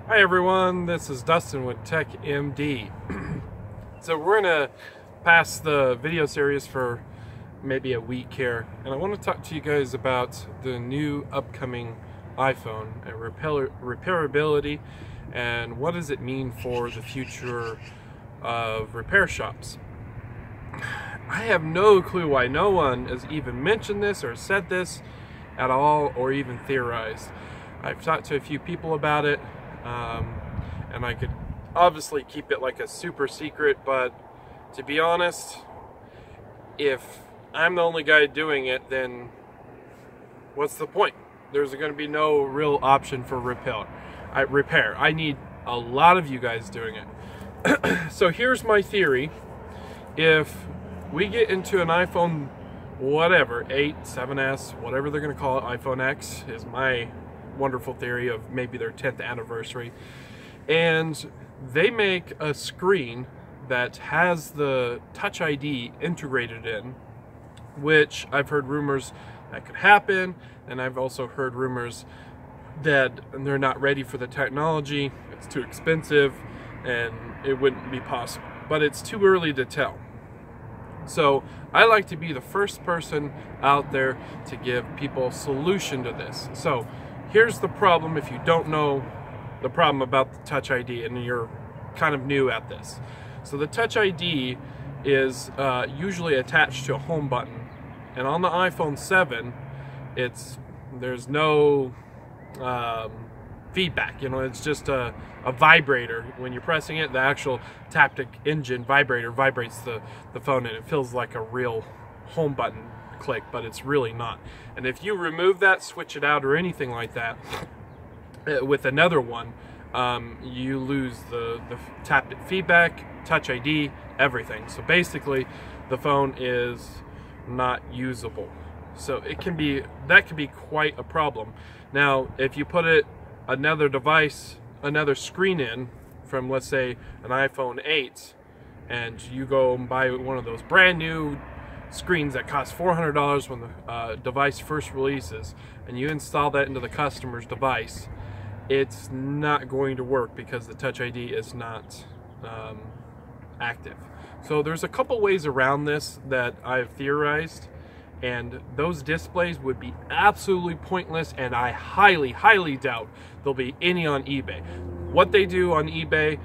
Hi everyone, this is Dustin with TWPD. So we're going to pass the video series for maybe a week here, and I want to talk to you guys about the new upcoming iPhone and repairability, and what does it mean for the future of repair shops. I have no clue why no one has even mentioned this or said this at all, or even theorized. I've talked to a few people about it, and I could obviously keep it like a super secret, but to be honest, if I'm the only guy doing it, then what's the point? There's going to be no real option for repair. I need a lot of you guys doing it. So here's my theory. If we get into an iPhone whatever, 8, 7S, whatever they're going to call it, iPhone X is my wonderful theory of maybe their 10th anniversary, and they make a screen that has the Touch ID integrated in, which I've heard rumors that could happen, and I've also heard rumors that they're not ready for the technology, it's too expensive, and it wouldn't be possible. But it's too early to tell. So I like to be the first person out there to give people a solution to this. So here's the problem if you don't know the problem about the Touch ID and you're kind of new at this. So the Touch ID is usually attached to a home button, and on the iPhone 7 there's no feedback. You know, it's just a vibrator. When you're pressing it, the actual Taptic engine vibrator vibrates the phone, and it feels like a real home button click, but it's really not. And if you remove that, switch it out, or anything like that with another one, you lose the taptic feedback, Touch ID, everything. So basically the phone is not usable. So that can be quite a problem. Now if you put another device, another screen in from, let's say, an iPhone 8, and you go and buy one of those brand new screens that cost $400 when the device first releases, and you install that into the customer's device, it's not going to work because the Touch ID is not active. So there's a couple ways around this that I've theorized, and those displays would be absolutely pointless, and I highly, highly doubt there'll be any on eBay. What they do on eBay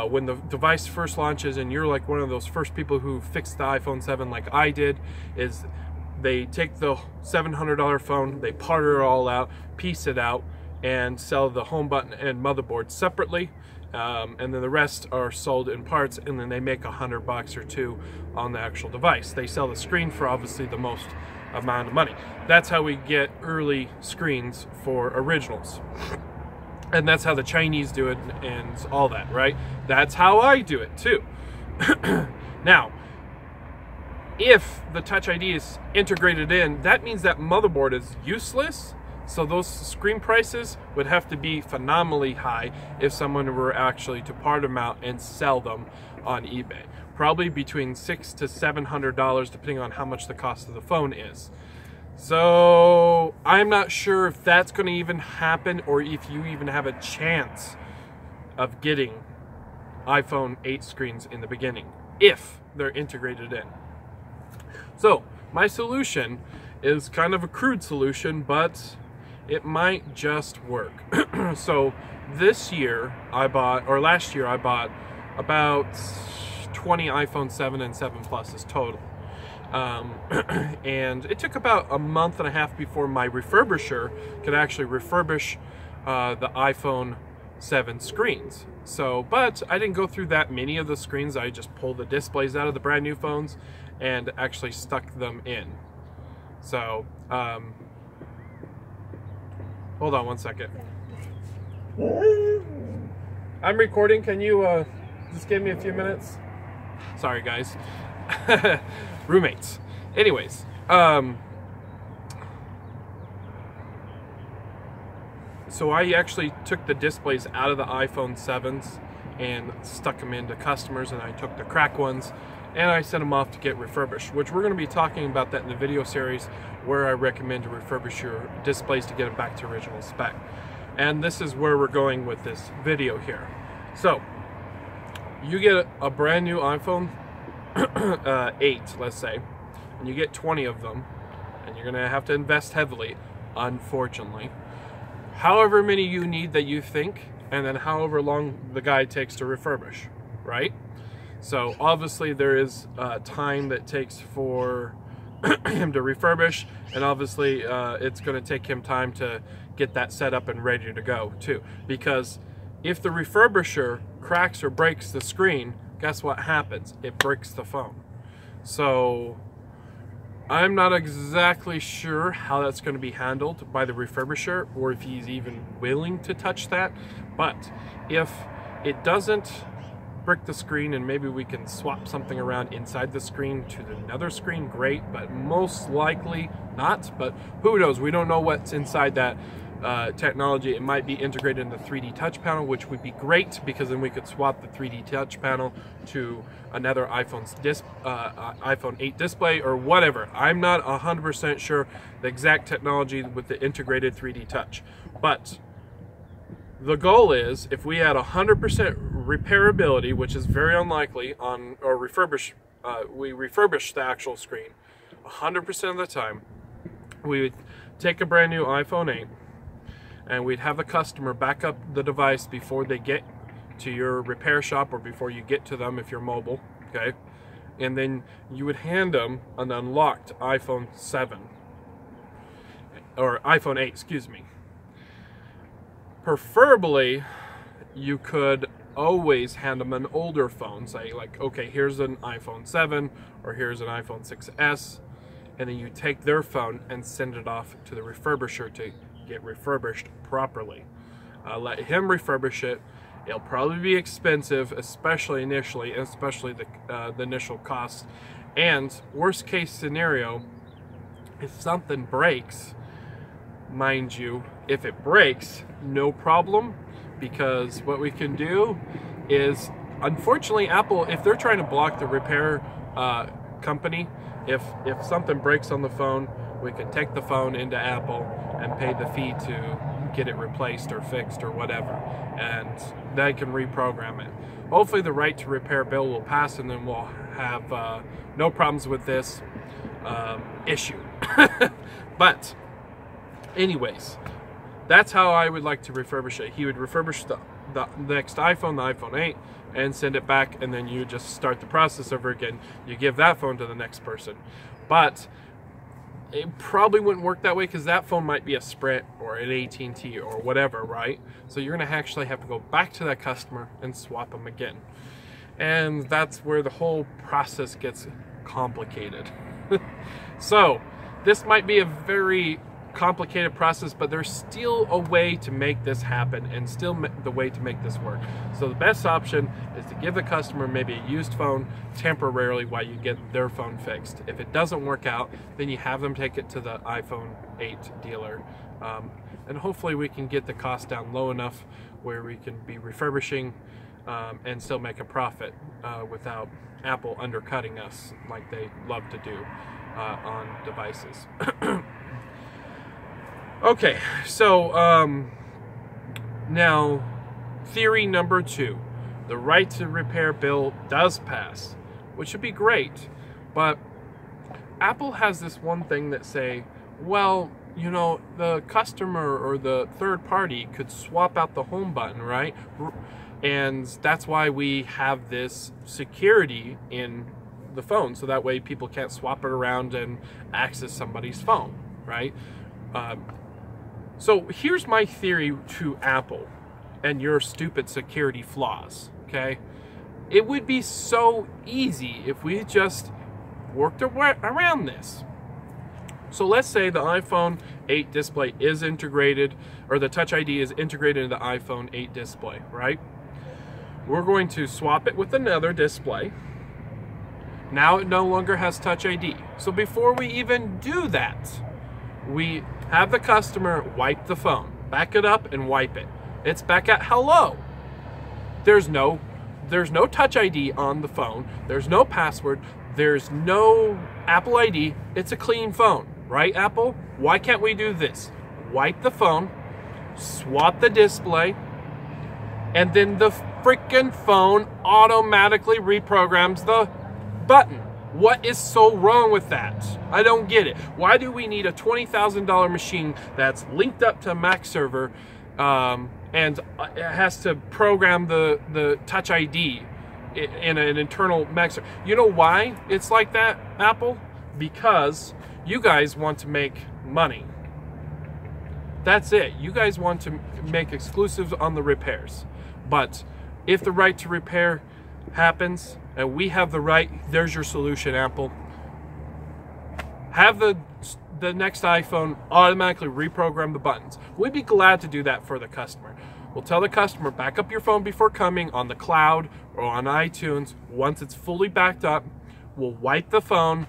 when the device first launches and you're like one of those first people who fixed the iPhone 7 like I did, is they take the $700 phone, they part it all out, piece it out, and sell the home button and motherboard separately, and then the rest are sold in parts, and then they make $100 or $2 on the actual device. They sell the screen for obviously the most amount of money. That's how we get early screens for originals. And that's how the Chinese do it and all that, right? That's how I do it too. Now, if the Touch ID is integrated in, that means that motherboard is useless. So those screen prices would have to be phenomenally high if someone were actually to part them out and sell them on eBay. Probably between $600 to $700, depending on how much the cost of the phone is. So I'm not sure if that's going to even happen, or if you even have a chance of getting iPhone 8 screens in the beginning, if they're integrated in. So my solution is kind of a crude solution, but it might just work. So this year I bought, or last year I bought about 20 iPhone 7 and 7 Pluses total. And it took about a month and a half before my refurbisher could actually refurbish the iPhone 7 screens. So, but I didn't go through that many of the screens. I just pulled the displays out of the brand new phones and actually stuck them in. So, hold on one second. I'm recording. Can you just give me a few minutes? Sorry, guys. Roommates. Anyways, so I actually took the displays out of the iPhone 7s and stuck them into customers, and I took the cracked ones and I sent them off to get refurbished, which we're going to be talking about that in the video series where I recommend to refurbish your displays to get them back to original spec. And this is where we're going with this video here. So, you get a brand new iPhone 8, let's say, and you get 20 of them, and you're gonna have to invest heavily, unfortunately. However many you need that you think, and then however long the guy takes to refurbish, right? So obviously there is time that takes for him to refurbish, and obviously it's going to take him time to get that set up and ready to go too. Because if the refurbisher cracks or breaks the screen, guess what happens? It breaks the phone. So I'm not exactly sure how that's going to be handled by the refurbisher, or if he's even willing to touch that. But if it doesn't brick the screen and maybe we can swap something around inside the screen to another screen, great, but most likely not. But who knows? We don't know what's inside that technology. It might be integrated in the 3D touch panel, which would be great, because then we could swap the 3D touch panel to another iPhone 8 display or whatever. I'm not 100% sure the exact technology with the integrated 3D touch, but the goal is, if we had 100% repairability, which is very unlikely on, or we refurbish the actual screen 100% of the time, we would take a brand new iPhone 8 and we'd have the customer back up the device before they get to your repair shop, or before you get to them if you're mobile, okay? And then you would hand them an unlocked iPhone 7, or iPhone 8, excuse me. Preferably, you could always hand them an older phone, say like, okay, here's an iPhone 7 or here's an iPhone 6S, and then you take their phone and send it off to the refurbisher to get refurbished properly. Let him refurbish it. It'll probably be expensive, especially initially, and especially the initial cost. And worst case scenario, if something breaks, mind you, if it breaks, no problem, because what we can do is, unfortunately, Apple, if they're trying to block the repair company, if something breaks on the phone, we can take the phone into Apple and pay the fee to get it replaced or fixed or whatever, and they can reprogram it. Hopefully the right to repair bill will pass, and then we'll have no problems with this issue. But anyways, that's how I would like to refurbish it. He would refurbish the next iPhone, the iPhone 8, and send it back, and then you just start the process over again. You give that phone to the next person. But it probably wouldn't work that way, because that phone might be a Sprint or an AT&T or whatever, right? So you're going to actually have to go back to that customer and swap them again. And that's where the whole process gets complicated. So this might be a very complicated process, but there's still a way to make this happen, and still the way to make this work. So the best option is to give the customer maybe a used phone temporarily while you get their phone fixed. If it doesn't work out, then you have them take it to the iPhone 8 dealer, and hopefully we can get the cost down low enough where we can be refurbishing and still make a profit without Apple undercutting us like they love to do on devices. Okay, so now theory number 2, the right to repair bill does pass, which would be great, but Apple has this one thing that say, well, you know, the customer or the third party could swap out the home button, right? And that's why we have this security in the phone, so that way people can't swap it around and access somebody's phone, right? So here's my theory to Apple and your stupid security flaws, okay? It would be so easy if we just worked around this. So let's say the iPhone 8 display is integrated, or the Touch ID is integrated into the iPhone 8 display, right? We're going to swap it with another display. Now it no longer has Touch ID. So before we even do that, we have the customer wipe the phone, back it up and wipe it. It's back at hello. There's no Touch ID on the phone. There's no password. There's no Apple ID. It's a clean phone, right, Apple? Why can't we do this? Wipe the phone, swap the display, and then the freaking phone automatically reprograms the button. What is so wrong with that? I don't get it. Why do we need a $20,000 machine that's linked up to a Mac server and it has to program the Touch ID in an internal Mac server? You know why it's like that, Apple? Because you guys want to make money. That's it. You guys want to make exclusives on the repairs. But if the right to repair happens and we have the right, there's your solution, Apple. Have the next iPhone automatically reprogram the buttons. We'd be glad to do that for the customer. We'll tell the customer, back up your phone before coming on the cloud or on iTunes. Once it's fully backed up, we'll wipe the phone,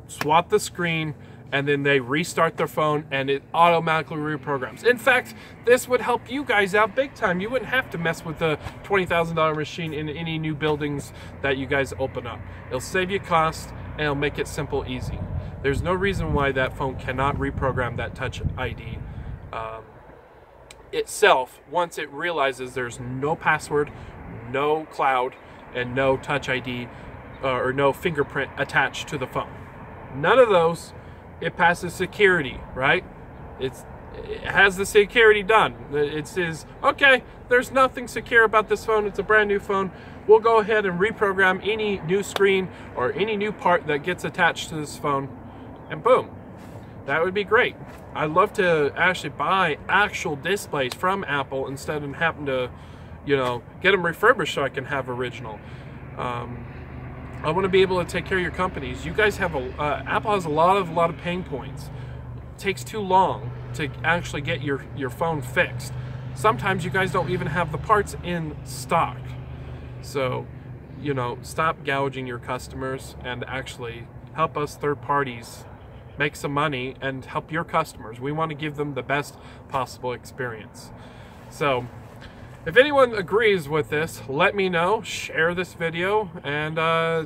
swap the screen, and then they restart their phone and it automatically reprograms. In fact, this would help you guys out big time. You wouldn't have to mess with the $20,000 machine in any new buildings that you guys open up. It'll save you cost and it'll make it simple, easy. There's no reason why that phone cannot reprogram that Touch ID itself once it realizes there's no password, no cloud, and no Touch ID or no fingerprint attached to the phone. None of those. It passes security, right? It has the security done. It says, okay, there's nothing secure about this phone. It's a brand new phone. We'll go ahead and reprogram any new screen or any new part that gets attached to this phone, and boom. That would be great. I'd love to actually buy actual displays from Apple instead of having to, you know, get them refurbished so I can have original. I want to be able to take care of your companies. You guys have Apple has a lot of pain points. It takes too long to actually get your phone fixed. Sometimes you guys don't even have the parts in stock. So, you know, stop gouging your customers and actually help us third parties make some money and help your customers. We want to give them the best possible experience. So, if anyone agrees with this, let me know, share this video, and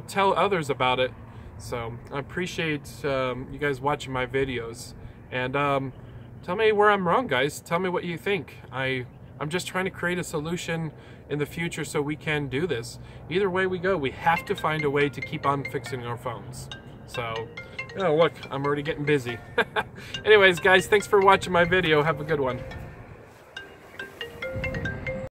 tell others about it. So I appreciate you guys watching my videos. And tell me where I'm wrong, guys. Tell me what you think. I'm just trying to create a solution in the future so we can do this. Either way we go, we have to find a way to keep on fixing our phones. So, oh, look, I'm already getting busy. Anyways, guys, thanks for watching my video. Have a good one.